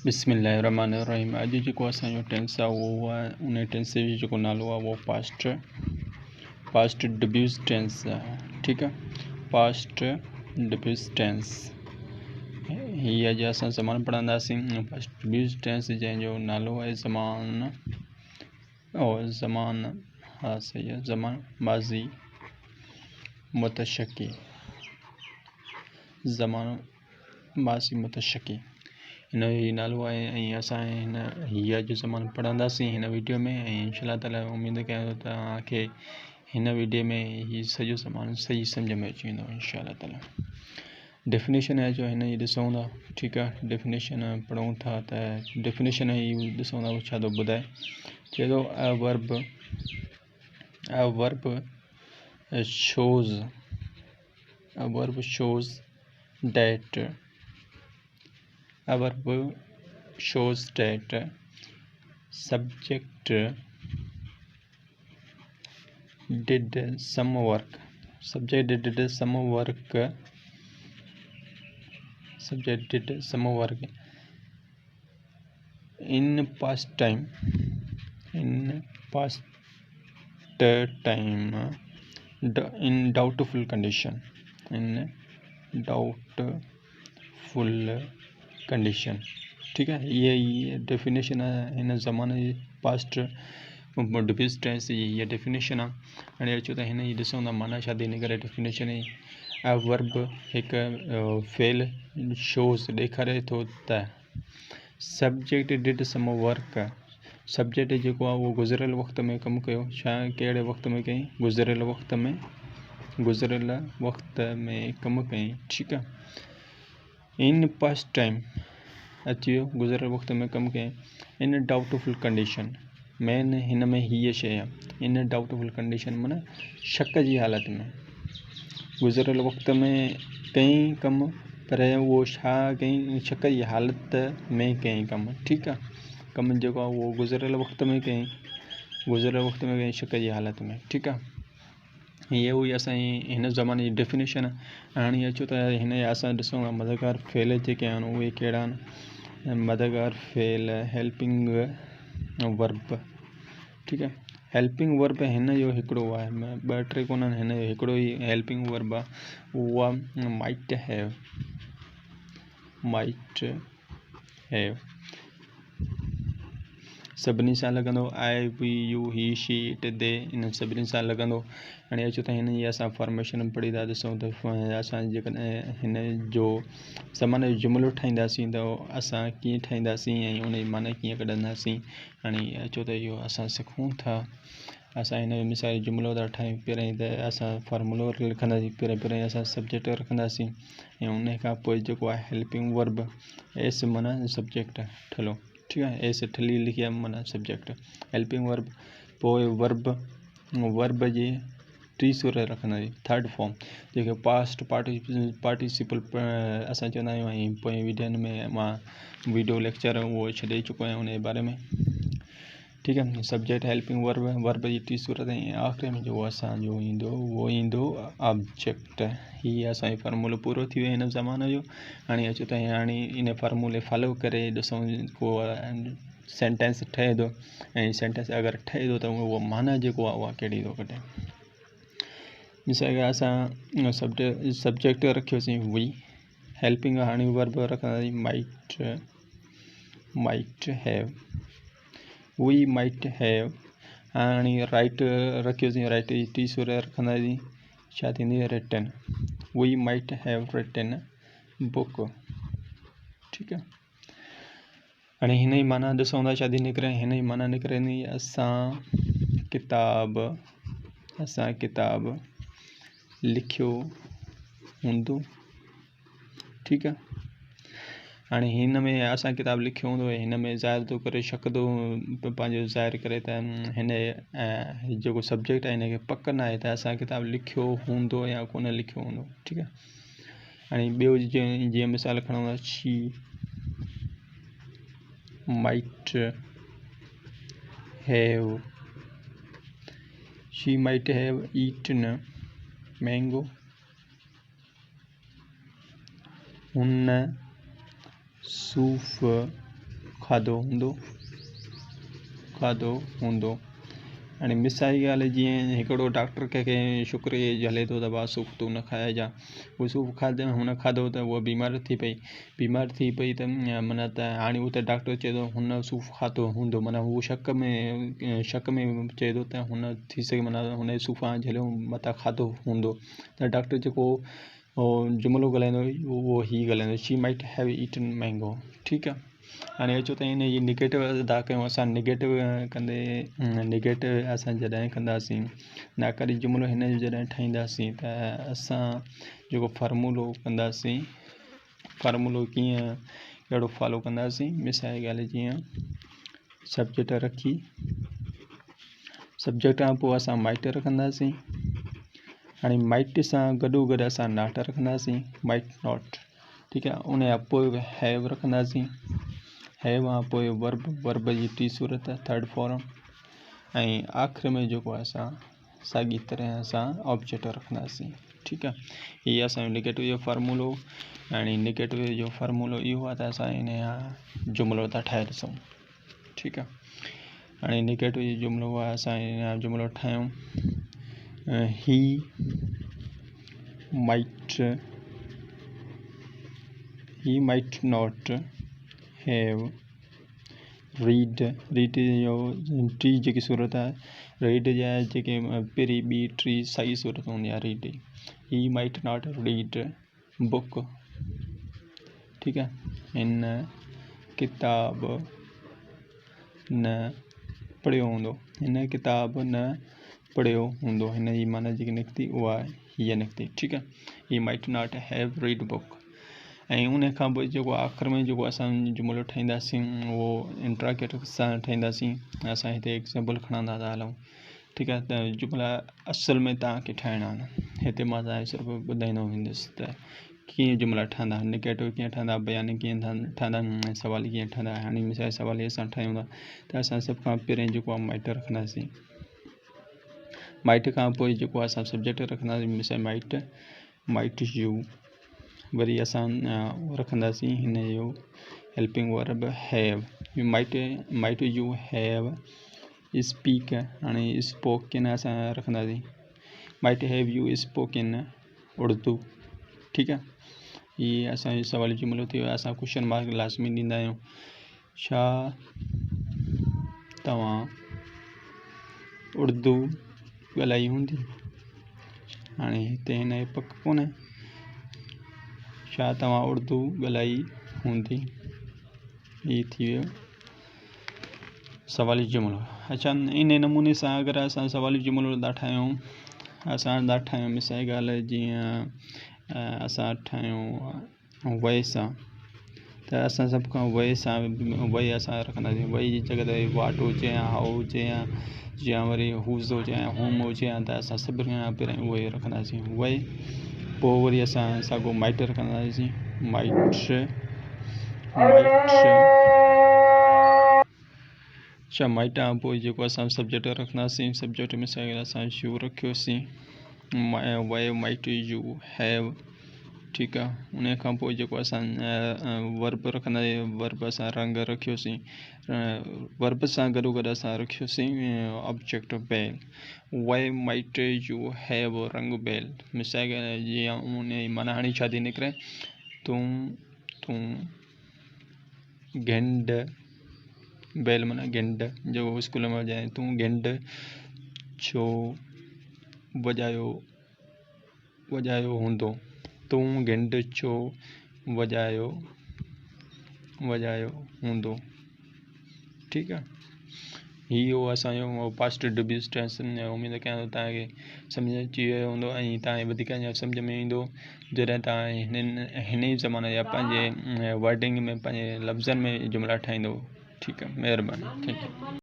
बिस्मिल्लाहिर्रहमानिर्रहीम। अॼु जेको असांजो टेंस आहे उहो आहे उन टेंस जो जेको नालो आहे उहो पास्ट डब्यूस टेंस आहे। ठीकु आहे, पास्ट डब्यूस टेंस हीअ अॼु असां ज़मान पढ़ंदासीं। पास्ट डब्यूस टेंस जंहिंजो नालो आहे ज़मान हा सही आहे, ज़मान माज़ी मुतशक्की, ज़मान माज़ी मुतशक्की हिन जो ई नालो आहे। ऐं असां हीअ अॼु ज़मान पढ़ंदासीं हिन वीडियो में। ऐं इंशाअल्लाह ताला उमेदु कयां थो तव्हांखे हिन वीडियो में हीअ सॼो ज़मान सही सम्झ में अची वेंदो इंशाअल्लाह ताला। डेफिनेशन आहे जो हिन जी ॾिसूं था। ठीकु आहे, डेफिनेशन पढ़ूं था त डेफिनेशन ई ॾिसूं था छा थो ॿुधाए। चए थो a verb shows that subject did some work in past time in doubtful condition ठीक है। ये डेफिनेशन है हिन ज़माने जी पास्ट डब्यूस टेंस जी ये डेफिनेशन आहे। हाणे अचो त हिन जी ॾिसूं था माना छा थी निकिरे डेफिनेशन जी। अ वर्ब हिकु फेल शोज़ ॾेखारे थो त subject did some work, subject जेको आहे उहो गुज़िरियल वक़्त में कमु कयो। छा कहिड़े वक़्त में कई? गुज़िरियल वक़्त में कमु कई। ठीकु आहे, इन पास्ट टाइम अची वियो, गुज़िरियल वक़्त में कमु कई। इन डाउटफुल कंडीशन मेन हिन में हीअ शइ आहे। इन डाउटफुल कंडीशन माना शक जी हालति में गुज़िरियल वक़्त में कई कमु, पर उहो छा कई? शक जी हालति में कई कमु। ठीकु आहे, कमु जेको आहे उहो गुज़िरियल वक़्त में कई शक जी हालति में। ठीकु आहे, ये हुई असांजी हिन ज़माने जी डेफिनेशन। हाणे अचो त हिन जा असां ॾिसूं था मददगार फेल जेके आहिनि उहे कहिड़ा आहिनि। मददगार फेल हेल्पिंग वर्ब। ठीकु आहे, हेल्पिंग वर्ब हिन जो हिकिड़ो आहे, ॿ टे कोन आहिनि, हिन जो हिकिड़ो ई हेल्पिंग वर्ब आहे, उहो आहे माइट हैव। सभिनी सां लॻंदो, आई वी यू ही शी इट दे, इन सभिनी सां लॻंदो। हाणे अचो त हिन जी असां फॉर्मेशन पढ़ी था ॾिसूं त असां जेकॾहिं हिन जो ज़माने जो जुमिलो ठाहींदासीं त असां कीअं ठाहींदासीं ऐं उन जी माना कीअं कढंदासीं। हाणे अचो त इहो असां सिखूं था। असां हिन जो मिसाल जुमिलो था ठाहियूं। पहिरीं त असां फॉर्मूलो लिखंदासीं, पहिरीं असां सब्जेक्ट रखंदासीं ऐं उन खां पोइ जेको आहे हेल्पिंग वर्ब एस माना सब्जेक्ट ठलो। ठीकु आहे, एस ठली लिखी आहे माना सब्जेक्ट हेल्पिंग वर्ब। पोइ वर्ब जी टी सूरत रखंदासीं, थर्ड फॉर्म जेके पास्ट पार्टिसिपल असां चवंदा आहियूं। ऐं पोइ वीडियोनि में मां वीडियो लेक्चर उहो छॾे चुको आहियां उन जे बारे में। ठीकु आहे, सब्जेक्ट हेल्पिंग वर्ब जी टी सूरत ऐं आख़िरी में जेको असांजो ईंदो ऑब्जेक्ट। हीअ असांजो फॉर्मूलो पूरो थी वियो हिन ज़माने जो। हाणे अचो त हाणे इन फॉर्मूले फॉलो करे ॾिसूं को सेंटेंस ठहे थो, ऐं सेंटेंस अगरि ठहे थो त उहो माना जेको आहे उहा कहिड़ी थो कढे। मिसाल के असां सब्जेक्ट रखियोसीं वी, हेल्पिंग हाणे वर्ब रखंदासीं माइट हैव, वी माइट हैव। हाणे राइट रखियोसीं, राइट जी टी सूरत रखंदासीं, छा थींदी? रिटन, वी माइट हैव रिटन बुक। ठीकु आहे, हाणे हिन जी माना ॾिसूं था छा थी निकिरे। हिन जी माना निकिरंदी असां किताब लिखियो हूंदो। ठीकु आहे, हाणे हिन में असां किताब लिखियो हूंदो, हिन में ज़ाहिर थो करे, शक थो पंहिंजो ज़ाहिर करे त हिन जेको सब्जेक्ट आहे हिनखे पक न आहे त असां किताब लिखियो हूंदो या कोन लिखियो हूंदो। ठीकु आहे, हाणे ॿियो जीअं मिसाल खणूं था, शी माइट हैव ईटन मैंगो, हुन सूफ़ खाधो हूंदो। हाणे मिसाई ॻाल्हि जीअं हिकिड़ो डॉक्टर कंहिंखे शुक्र हले थो त भाउ सूफ़ तूं न खाइजां, उहो सूफ़ हुन खाधो त उहा बीमार थी पई त माना त हाणे उहो त डॉक्टर चए थो हुन सूफ़ खाधो हूंदो, माना उहो शक में चए थो त हुन थी सघे माना हुन सूफ़ झलियो मथां खाधो हूंदो। त डॉक्टर जेको जुमिलो ॻाल्हाईंदो उहो ई ॻाल्हाईंदो, शी माइट हैव ईटन मैंगो। ठीकु आहे। हाणे अचो त हिन जी निगेटिव अदा कयूं असां। निगेटिव असां जॾहिं कंदासीं नाकारी जुमिलो हिन जो जॾहिं ठाहींदासीं त असां जेको फार्मूलो कंदासीं, फार्मूलो कीअं कहिड़ो फॉलो कंदासीं। मिसाल ॻाल्हि जीअं सब्जेक्ट रखी, सब्जेक्ट खां पोइ असां माइट रखंदासीं। हाणे माइट सां गॾोगॾु असां नॉट रखंदासीं, माइट नॉट। ठीकु आहे। उन खां पोइ हैव रखंदासीं, हैव खां पोइ वर्ब जी टी सूरत थर्ड फॉर्म, ऐं आख़िर में जेको असां साॻी तरह असां ऑब्जेक्ट रखंदासीं। ठीकु आहे। हीअ असांजो निगेटिव जो फार्मूलो। हाणे निगेटिव जो फार्मूलो इहो आहे त असां इन जा जुमिलो था ठाहे ॾिसूं। ठीकु आहे। हाणे निगेटिव जो जुमिलो आहे, असां इन जा जुमिलो ठाहियूं। He might not have read जो टी जेकी सूरत आहे, रीड जा जेके पहिरीं ॿी टी साई सूरत हूंदी आहे read. He might not read book. ठीकु आहे। हिन किताब न पढ़ियो हूंदो, हिन किताब न पढ़ियो हूंदो। हिन जी माना जेकी निकिती उहा हीअ निकिती। ठीकु आहे। He might not have read book. ऐं उन खां पोइ जेको आख़िर में जेको असां जुमिलो ठाहींदासीं उहो इंट्रागेटिव सां ठाहींदासीं। असां हिते एग्ज़ाम्पल खणंदा था हलूं। ठीकु आहे। त जुमिला असल में तव्हांखे ठाहिणा आहिनि, हिते मां तव्हांखे सिर्फ़ु ॿुधाईंदो वेंदुसि त कीअं जुमिला ठहंदा, निगेटिव कीअं ठहंदा, बयानी कीअं ठहंदा, सवाल कीअं ठहंदा। हाणे मिसाल सवाल असां ठाहियूं था त असां सभ खां पहिरियों जेको आहे माइट रखंदासीं, माइट खां पोइ जेको असां सब्जेक्ट रखंदासीं, मिसाल माइट यू। वरी असां रखंदासीं हिन जो हेल्पिंग वर्ब हैव। माइट यू हैव स्पीक। हाणे स्पोकन असां रखंदासीं, माइट हैव यू स्पोकन उर्दू। ठीकु आहे। हीअ असांजो सवाल जुमिलो थी वियो। असां क्वेश्चन मार्क लाज़मी ॾींदा आहियूं। छा तव्हां उर्दू ॻाल्हाई हूंदी। हाणे हिते हिन जो पक कोन्हे, छा तव्हां उर्दू ॻाल्हाई हूंदी। हीअ थी वियो सवाली जुमिलो। अच्छा, इन नमूने सां अगरि असां सवाली जुमिलो था ठाहियूं, मिसाल ॻाल्हि जीअं असां ठाहियूं वए सां, त असां सभ खां वए असां रखंदासीं। वए जी जॻह ते वाट हुजे या हाउ हुजे या वरी हूज़ हुजे या होम हुजे त असां सभिनी खां पहिरियों उहे रखंदासीं वए। पोइ वरी असां साॻियो माइट रखंदासीं, माइट खां पोइ जेको असां सब्जेक्ट रखंदासीं, सब्जेक्ट में असां यू रखियोसीं, वए माइट यू हैव। ठीकु आहे। उन खां पोइ जेको असां वर्ब रखंदासीं, वर्ब असां रंग रखियोसीं, वर्ब सां गॾोगॾु असां रखियोसीं ऑब्जेक्ट बेल। वए माइट यू हैव रंग बेल। मिसाल जीअं उन जी माना हाणे छा थी निकिरे, तूं घिंड बेल माना घिंड जो स्कूल में वॼाए, तूं घिंड छो वॼायो हूंदो, तूं घिंड छो वॼायो हूंदो। ठीकु आहे। इहो असांजो पास्ट डुबियस टेंस। उमेदु कयां थो तव्हांखे सम्झ अची वियो हूंदो ऐं तव्हांखे वधीक अञा सम्झ में ईंदो जॾहिं तव्हां हिन ई ज़माने जा पंहिंजे वर्डिंग में, पंहिंजे लफ़्ज़नि में जुमिला ठाहींदो। ठीकु आहे। महिरबानी। थैंक्यू।